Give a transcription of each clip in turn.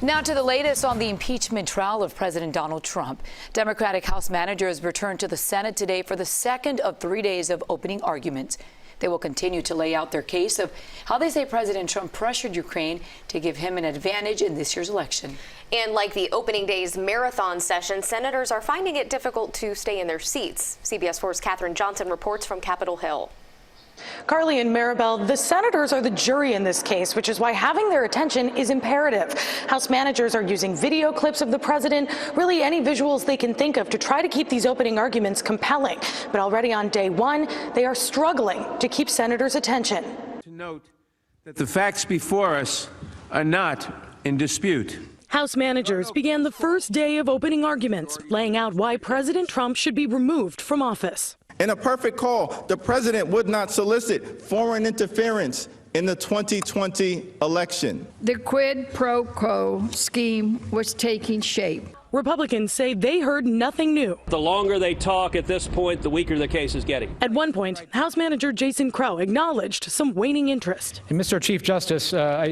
Now to the latest on the impeachment trial of President Donald Trump. Democratic House managers returned to the Senate today for the second of 3 days of opening arguments. They will continue to lay out their case of how they say President Trump pressured Ukraine to give him an advantage in this year's election. And like the opening day's marathon session, senators are finding it difficult to stay in their seats. CBS 4's Katherine Johnson reports from Capitol Hill. Carly and Maribel, the senators are the jury in this case, which is why having their attention is imperative. House managers are using video clips of the president, really any visuals they can think of to try to keep these opening arguments compelling. But already on day one, they are struggling to keep senators' attention. To note that the facts before us are not in dispute. House managers began the first day of opening arguments, laying out why President Trump should be removed from office. In a perfect call, the president would not solicit foreign interference in the 2020 election. The quid pro quo scheme was taking shape. Republicans say they heard nothing new. The longer they talk at this point, the weaker the case is getting. At one point, House Manager Jason Crow acknowledged some waning interest. And Mr. Chief Justice, I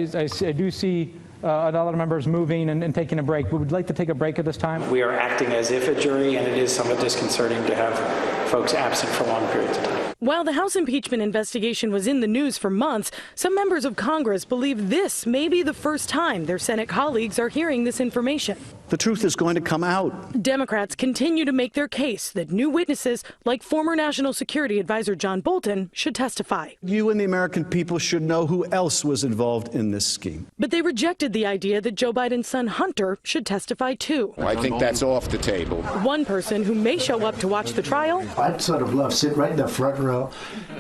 do see a lot of members moving and taking a break. We would like to take a break at this time. We are acting as if a jury, and it is somewhat disconcerting to have folks absent for long periods of time. While the House impeachment investigation was in the news for months, some members of Congress believe this may be the first time their Senate colleagues are hearing this information. The truth is going to come out. Democrats continue to make their case that new witnesses, like former National Security Advisor John Bolton, should testify. You and the American people should know who else was involved in this scheme. But they rejected the idea that Joe Biden's son Hunter should testify too. I think that's off the table. One person who may show up to watch the trial. I'd sort of love to sit right in the front row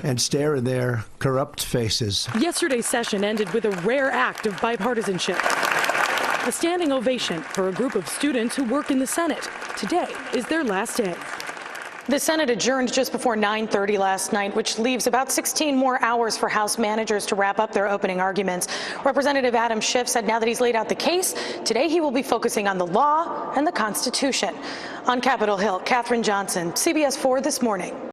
and stare at their corrupt faces. Yesterday's session ended with a rare act of bipartisanship. A standing ovation for a group of students who work in the Senate. Today is their last day. The Senate adjourned just before 9:30 last night, which leaves about 16 more hours for House managers to wrap up their opening arguments. Representative Adam Schiff said now that he's laid out the case, today he will be focusing on the law and the Constitution. On Capitol Hill, Katherine Johnson, CBS 4 This Morning.